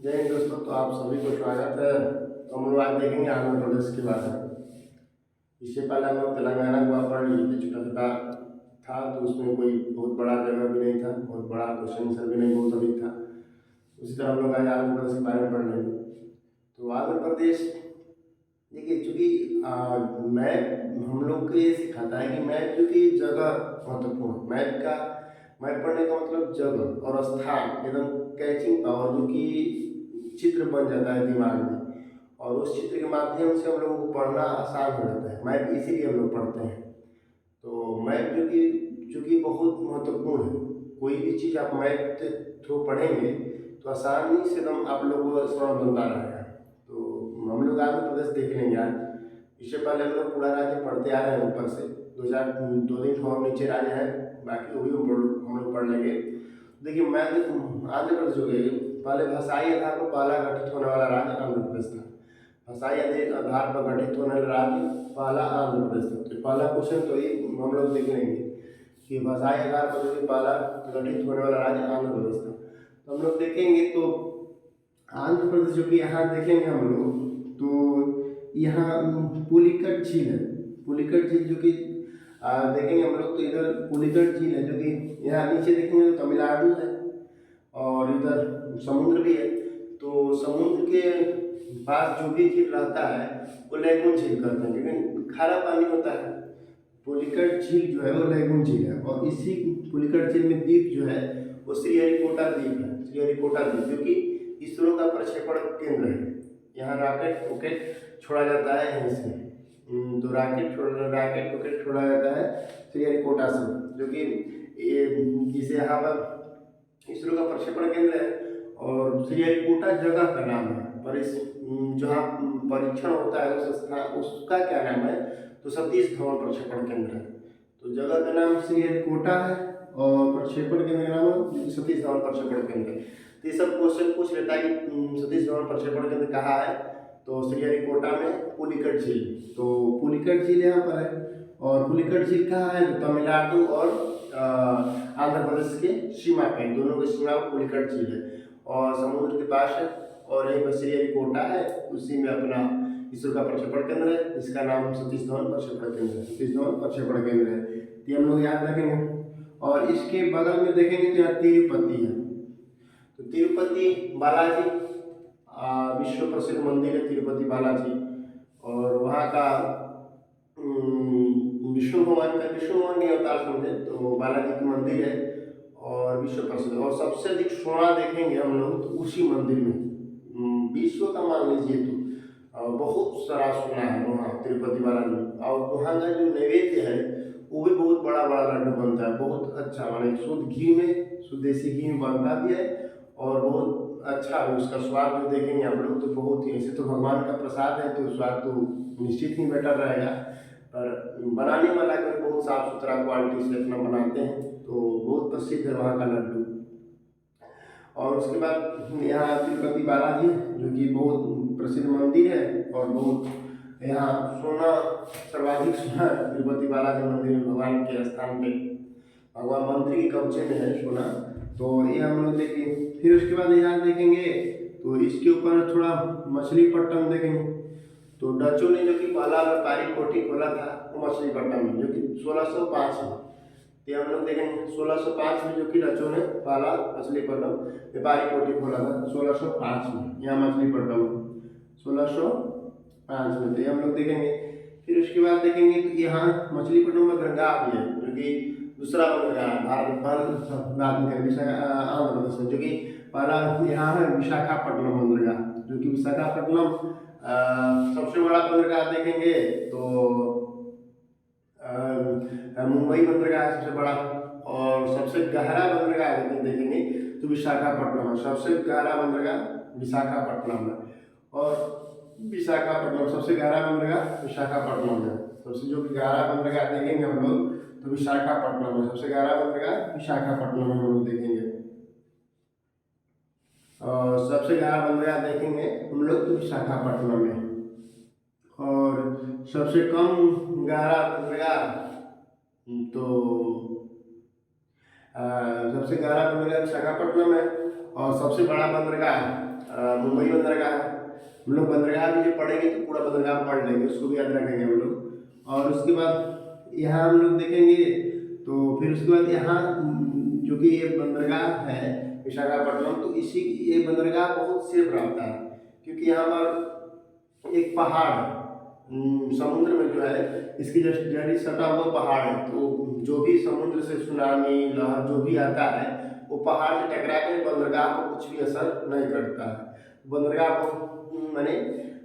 जय हिंद दोस्तों। तो आप सभी को स्वागत है। तो हम लोग आज देखेंगे आंध्र प्रदेश के बारे में। इससे पहले हम लोग तेलंगाना को पढ़ लिए थे, छोटा छोटा था तो उसमें कोई बहुत बड़ा जगह भी नहीं था, बहुत बड़ा क्वेश्चन आंसर भी नहीं बहुत अधिक था। उसी तरह हम लोग आज आंध्र प्रदेश के बारे में पढ़ लेंगे। तो आंध्र प्रदेश देखिए, चूँकि मैप हम लोग को ये सिखाता है कि मैप चूँकि जगह महत्वपूर्ण, मैप पढ़ने का मतलब जगह और स्थान एकदम कैचिंग पावर, जो कि चित्र बन जाता है दिमाग में और उस चित्र के माध्यम से हम लोगों को पढ़ना आसान हो जाता है। मैप इसीलिए हम लोग पढ़ते हैं। तो मैप जो कि बहुत महत्वपूर्ण है। कोई भी चीज़ आप मैप के थ्रू पढ़ेंगे तो आसानी से एकदम आप लोगों को स्मरण बनता रहेगा। तो हम लोग आंध्र प्रदेश देख लेंगे आज। इससे पहले हम लोग पूरा राज्य पढ़ते आ रहे हैं ऊपर से, 2 दिन और नीचे राज्य है, बाकी वो भी हम लोग पढ़ लेंगे। देखिए मैं आंध्र प्रदेश हो गए, पहले भाषाई आधार पर पहला गठित होने वाला राज्य आंध्र प्रदेश था। भाषाई आधार पर गठित होने वाला राज्य पहला आंध्र प्रदेश था। तो पहला क्वेश्चन तो ये हम लोग देख लेंगे कि भाषाई आधार पर जो पहला गठित होने वाला राज्य आंध्र प्रदेश था। तो हम लोग देखेंगे तो आंध्र प्रदेश जो कि यहाँ देखेंगे हम लोग, तो यहाँ पुलिकट झील है। पुलिकट झील जो कि देखेंगे हम लोग, तो इधर पुलिकट झील है जो कि यहाँ नीचे देखेंगे तो तमिलनाडु है और इधर समुद्र भी है। तो समुद्र के पास जो भी झील रहता है वो लैगून झील कहते हैं, क्योंकि खारा पानी होता है। पुलिकट झील जो है वो लैगून झील है और इसी पुलिकट झील में द्वीप जो है वो श्रीहरिकोटा द्वीप है। श्रीहरिकोटा द्वीप जो कि इसरो का प्रक्षेपण केंद्र है। यहाँ रॉकेट छोड़ा जाता है यहीं से। तो रॉकेट छोड़ा जाता है श्रीहरिकोटा से, जो कि जिसे यहाँ पर इसरो का प्रक्षेपण केंद्र है और श्रीहरिकोटा जगह का नाम है। पर इस जहाँ परीक्षण होता है उस स्थान उसका क्या नाम है, तो सतीश धवन प्रक्षेपण केंद्र है। तो जगह का नाम श्रीहरिकोटा है और प्रक्षेपण केंद्र का नाम सतीश धवन प्रक्षेपण केंद्र है। तो ये सब क्वेश्चन पूछ लेता है कि सतीश धवन प्रक्षेपण केंद्र कहाँ है, तो श्रीहरिकोटा में पुलिकट झील। तो पुलिकट झील यहाँ पर है और पुलिकट झील कहाँ है, तो तमिलनाडु और आंध्र प्रदेश के सीमा पे, दोनों की सीमा पर पुलिकट झील है और समुद्र के पास है। और यहीं पर श्रीहरिकोटा है, उसी में अपना इसरो का प्रक्षेपण केंद्र है, जिसका नाम सतीश धवन प्रक्षेपण केंद्र है। सतीश धवन प्रक्षेपण केंद्र है, तो हम लोग याद रखेंगे। और इसके बगल में देखेंगे तो यहाँ तिरुपति है। तो तिरुपति बालाजी विश्व प्रसिद्ध मंदिर है तिरुपति बालाजी, और वहाँ का विष्णु भगवान के अवतार समझे तो बालाजी की मंदिर है और विश्व प्रसिद्ध। और सबसे अधिक सोना देखेंगे हम लोग तो उसी मंदिर में, विश्व का मान लीजिए तो बहुत सारा सोना है वहाँ तिरुपति बालाजी। और वहाँ का जो नैवेद्य है वो भी बहुत बड़ा बड़ा लड्डू बनता है, बहुत अच्छा, माने शुद्ध घी में, शुद्ध देसी घी में बनता भी है और बहुत अच्छा उसका स्वाद जो देखेंगे आप लोग तो बहुत ही, ऐसे तो भगवान का प्रसाद है तो स्वाद तो निश्चित ही बेटर रहेगा, पर बनाने वाला भी बहुत साफ सुथरा क्वालिटी से अपना बनाते हैं, तो बहुत प्रसिद्ध है वहाँ का लड्डू। और उसके बाद यहाँ तिरुपति बालाजी जो कि बहुत प्रसिद्ध मंदिर है और बहुत यहाँ सोना, सर्वाधिक सोना तिरुपति बालाजी मंदिर में भगवान के स्थान पे, भगवान मंदिर के कब्जे में है सोना। तो ये हम लोग देखेंगे। फिर उसके बाद यहाँ देखेंगे तो इसके ऊपर थोड़ा मछलीपट्टनम देखेंगे। तो डचों ने जो कि पहला व्यापारिक कोठी खोला था वो मछलीपट्टनम में, जो कि 1605 में। तो हम लोग देखेंगे 1605 में जो कि डचों ने पहला मछलीपट्टनम व्यापारिक कोठी खोला था 1605 में, यहाँ मछलीपट्टनम 1605 में। तो हम लोग देखेंगे। फिर उसके बाद देखेंगे तो यहाँ मछलीपट्टनम में बंदरगाह भी है, जो कि दूसरा बंदरगाह आंध्र प्रदेश में, जो कि पहला यहाँ है विशाखापट्टनम बंदरगाह, जो कि विशाखापट्टनम सबसे बड़ा बंदरगाह देखेंगे तो मुंबई बंदरगाह है सबसे बड़ा, और सबसे गहरा बंदरगाह देखेंगे तो विशाखापट्टनम है। सबसे गहरा बंदरगाह विशाखापट्टनम है और विशाखापट्टनम सबसे गहरा बंदरगाह विशाखापट्टनम है। सबसे जो गहरा बंदरगाह देखेंगे हम लोग तो विशाखापट्टनम में, सबसे गहरा बंदरगाह विशाखापट्टनम में हम लोग देखेंगे। और सबसे गहरा बंदरगाह देखेंगे हम लोग तो विशाखापट्टनम में। और सबसे कम गहरा बंदरगाह तो सबसे गहरा बंदरगाह विशाखापट्टनम है और सबसे बड़ा बंदरगाह मुंबई बंदरगाह है। हम लोग बंदरगाह भी जब पढ़ेंगे तो पूरा बंदरगाह पढ़ लेंगे, उसको भी याद रखेंगे हम लोग। और उसके बाद यहाँ हम लोग देखेंगे तो फिर उसके बाद यहाँ जो कि ये बंदरगाह है विशाखापट्टनम, तो इसी ये बंदरगाह बहुत सेफ रहता है क्योंकि यहाँ पर एक पहाड़ समुद्र में जो है इसकी जड़ी सटा हुआ पहाड़ है, तो जो भी समुद्र से सुनामी लहर जो भी आता है वो पहाड़ से टकरा के बंदरगाह को कुछ भी असर नहीं करता है। बंदरगाह बहुत माने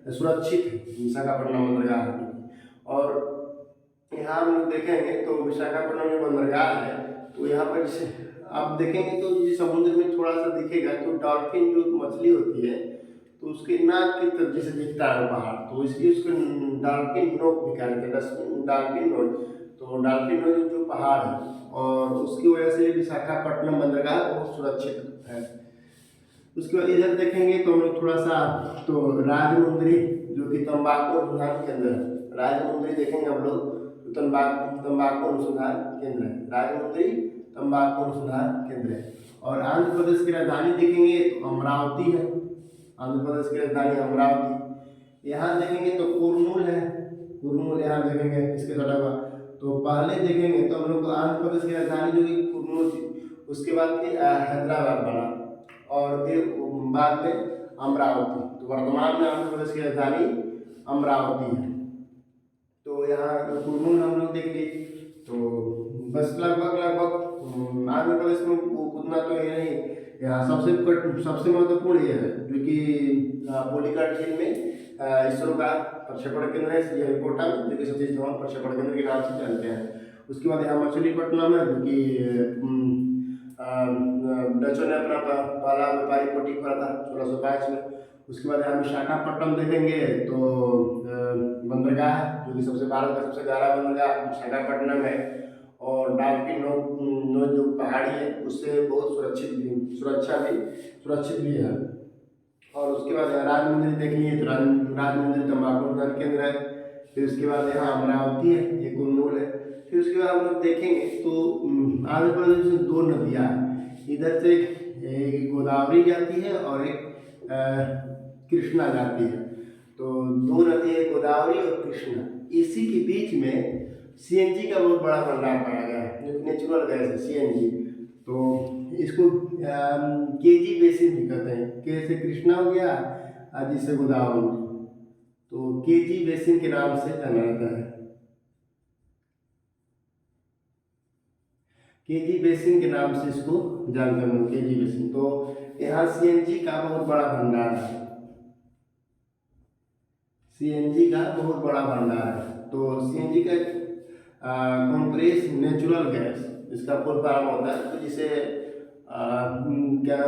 सुरक्षित है विशाखापट्टनम बंदरगाह। और यहाँ हम लोग देखेंगे तो विशाखापट्टनम में बंदरगाह है, तो यहाँ पर जैसे आप देखेंगे तो ये समुद्र में थोड़ा सा दिखेगा तो डॉल्फिन जो मछली होती है तो उसके नाक की तरफ जैसे दिखता है पहाड़, तो इसलिए उसको डॉल्फिन नोक भी कहते हैं, डॉल्फिन नोज। तो डॉल्फिन नोज जो पहाड़ है और उसकी वजह से विशाखापट्टनम बंदरगाह बहुत सुरक्षित है। उसके बाद इधर देखेंगे तो हम लोग थोड़ा सा तो राजमुंदरी जो कि तंबाकू अनुसंधान केंद्र है, राजमुंदरी देखेंगे हम लोग तो तंबाकू अनुसंधान केंद्र है, राजमुंदरी तंबाकू अनुसंधान केंद्र है। और आंध्र प्रदेश की राजधानी देखेंगे तो अमरावती है, आंध्र प्रदेश की राजधानी अमरावती। यहाँ देखेंगे तो कुरनूल है, कुरनूल यहाँ देखेंगे इसके अलावा। तो पहले देखेंगे तो हम लोग आंध्र प्रदेश की राजधानी जो कि कुरनूल थी, उसके बाद फिर हैदराबाद बना और फिर बाद में अमरावती। तो वर्तमान में आंध्र प्रदेश की राजधानी अमरावती है। तो यहाँ कुरनूल हम लोग देख लिए, तो बस लगभग आंध्र प्रदेश में उतना तो ये नहीं। यहाँ सबसे महत्वपूर्ण ये है जो कि बोलीघाट झील में इसरो का प्रक्षेपण केंद्र है श्रीहरिकोटा में, जो कि सतीश धवन प्रक्षेपण केंद्र के नाम से जानते हैं। उसके बाद यहाँ मछलीपट्टनम है जो कि डचों ने अपना पहला व्यापारिक कोठी खोला था 1622 में। उसके बाद यहाँ विशाखापट्टनम देखेंगे तो बंदरगाह है जो कि भारत का सबसे गहरा बंदरगाह विशाखापट्टनम है। और डॉल्फिन नोज जो पहाड़ी है उससे बहुत सुरक्षित भी है। और उसके बाद राजमुंदरी देख लिए तो राजमुंदरी तंबाकू अनुसंधान केंद्र है। फिर उसके बाद यहाँ अमरावती है, ये कुरनूल है। फिर उसके बाद हम लोग देखेंगे तो आंध्र प्रदेश में दो नदियाँ हैं, इधर से एक गोदावरी जाती है और एक कृष्णा जाती है। तो दो नदी है गोदावरी और कृष्णा, इसी के बीच में सीएनजी का बहुत बड़ा भंडार पाया गया है जो नेचुरल गैस है सीएनजी। तो इसको केजी बेसिन भी कहते हैं, के से कृष्णा हो गया और जी से गोदावरी, तो केजी बेसिन के नाम से जाना जाता है। केजी बेसिन के नाम से इसको जानते हैं केजी बेसिन। तो यहाँ सीएनजी का बहुत बड़ा भंडार है, सीएनजी का बहुत बड़ा भंडार है। तो सीएनजी का कंप्रेस नेचुरल गैस इसका फुल फॉर्म होता है, तो जिसे क्या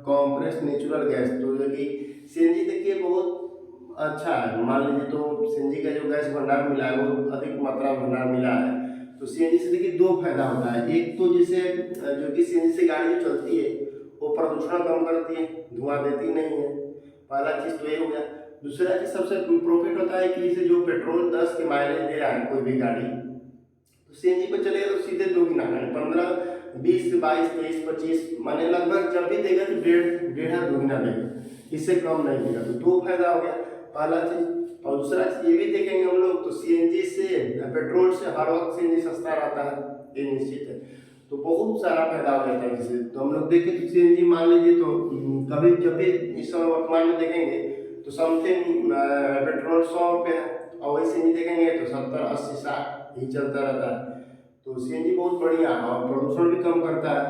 कंप्रेस नेचुरल गैस। तो जो कि सीएनजी देखिए बहुत अच्छा है, मान लीजिए तो सीएनजी का जो गैस भंडार मिला है वो अधिक मात्रा में भंडार मिला है। तो सीएनजी से देखिए दो फायदा होता है, एक तो जिसे जो कि सीएनजी से गाड़ी जो चलती है वो प्रदूषण कम करती है, धुआं देती नहीं है, पहला चीज़ तो ये हो गया। दूसरा चीज़ सबसे प्रॉफिट होता है कि इसे जो पेट्रोल 10 के माइलेज दे रहा है कोई भी गाड़ी, तो सीएनजी पर चलेगा तो सीधे दोगुना 15, 20, 22, 23, 25 माने लगभग जब भी देगा तो डेढ़ दोगुना देगा, इससे कम नहीं देगा। तो दो फायदा हो गया पहला चीज़। और दूसरा चीज़ ये भी देखेंगे हम लोग तो सीएनजी से पेट्रोल से हर वक्त सीएनजी सस्ता रहता है, ये निश्चित है। तो बहुत सारा फायदा हो जाता है जिससे। तो हम लोग देखें तो सीएनजी मान लीजिए तो कभी जब भी इस समय वर्तमान में देखेंगे तो समथिंग पेट्रोल 100 रुपये है और वही सीएनजी देखेंगे तो 70, 80, 60 यही चलता रहता है। तो सीएनजी बहुत बढ़िया है और प्रदूषण भी कम करता है।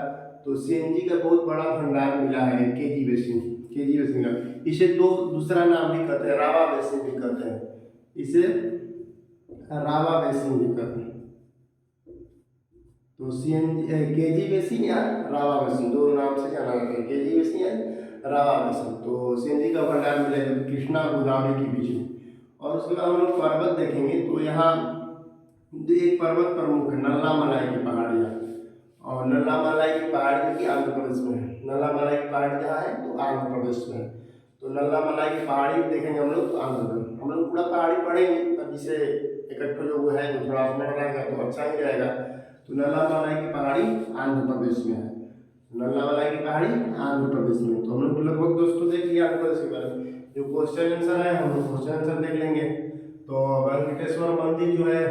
तो सीएनजी का बहुत बड़ा भंडार मिला है केजी बेसिन का। इसे दूसरा नाम भी कहते हैं, रावा बेसिन भी कहते हैं, इसे रावा बेसिन भी कहते हैं। तो सीएनजी केजी बेसिन या रावा बेसिन दोनों नाम से जाना जाता है, केजी बेसिन या रावा बेसिन। तो सीएनजी का भंडार मिलेगा कृष्णा गोदावरी के बीच में। और उसके बाद हम लोग पर्वत देखेंगे तो यहाँ एक पर्वत प्रमुख है नल्ला मलाई की पहाड़ियाँ, और नल्ला मलाई की पहाड़ी की आंध्र प्रदेश में है। नल्ला मलाई की पहाड़ी जहाँ है तो आंध्र प्रदेश में है। तो नल्ला मलाई की पहाड़ी देखेंगे हम लोग तो आंध्र प्रदेश। हम लोग पूरा पहाड़ी पढ़ेंगे पर जिसे इकट्ठे जो है जो थोड़ा स्मरण रहेगा तो अच्छा ही रहेगा। तो नल्लामलाई की पहाड़ी आंध्र प्रदेश में है। नल्लामलाई की पहाड़ी आंध्र प्रदेश में। तो हम लोग लगभग दोस्तों देख लिया आंध्र प्रदेश के बारे में। जो क्वेश्चन आंसर है हम लोग क्वेश्चन आंसर देख लेंगे। तो वेंकटेश्वर मंदिर जो है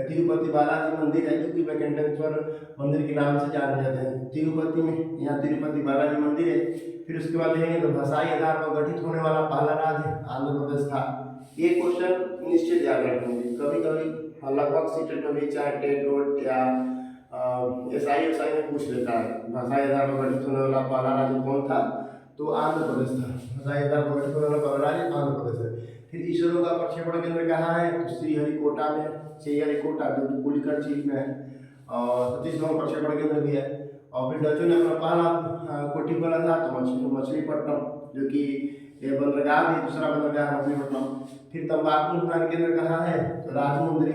तिरुपति बालाजी मंदिर है, जो कि वेंकटेश्वर मंदिर के नाम से जाने जाते हैं। तिरुपति में यहाँ तिरुपति बालाजी मंदिर है। फिर उसके बाद देखेंगे तो भाषाई आधार पर गठित होने वाला पहला राज्य आंध्र प्रदेश था। ये क्वेश्चन निश्चित याद रखेंगे। कभी कभी लगभग सीटेट में भी चाहे टेट रोड या एसआई में पूछ लेता है भाषाई आधार पर गठित होने वाला पहला राज्य कौन था, तो आंध्र प्रदेश था। भाषाई आधार पर गठित होने वाला पहला राज्य आंध्र प्रदेश है। फिर इसरो का प्रक्षेपण केंद्र कहाँ है, तो श्रीहरिकोटा में, श्रीहरिकोटा जो कि पुलिकट झील में है। और सतीश धवन प्रक्षेपण केंद्र भी है। और फिर डचों ने अपना पहला कोठी खोला था तो मछलीपट्टनम, जो कि ये बंदरगाह भी दूसरा बंदरगाह मछलीपट्टनम। फिर तंबाकू अनुसंधान केंद्र कहाँ है, तो राजमुंदरी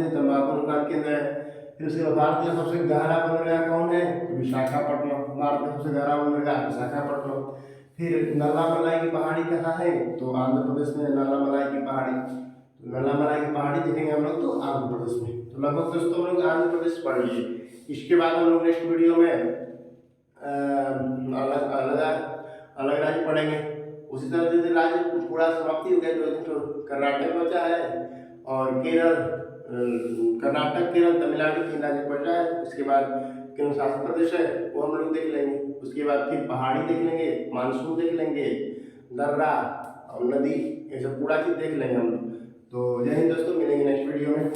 तंबाकू अनुसंधान केंद्र है। फिर उसके बाद भारत का सबसे गहरा बंदरगाह कौन है, तो विशाखापट्टनम। भारत का सबसे गहरा बंदरगाह विशाखापट्टनम। फिर नल्लामलाई की पहाड़ी कहाँ है, तो आंध्र प्रदेश में नल्लामलाई की पहाड़ी। तो नल्लामलाई की पहाड़ी देखेंगे हम लोग तो आंध्र प्रदेश में। तो लगभग दोस्तों हम लोग आंध्र प्रदेश पढ़ लिए। इसके बाद हम लोग नेक्स्ट वीडियो में अलग राज्य पढ़ेंगे। उसी तरह से राज्य पूरा समाप्ति हो गया, जो कर्नाटक बचा है और केरल, कर्नाटक केरल तमिलनाडु तीन राज्य बचा है। उसके बाद केंद्र शासित प्रदेश है वो हम लोग देख लेंगे। उसके बाद फिर पहाड़ी देख लेंगे, मानसून देख लेंगे, दर्रा और नदी, ये सब पूरा चीज़ देख लेंगे हम लोग। तो जय हिंद दोस्तों, मिलेंगे नेक्स्ट वीडियो में।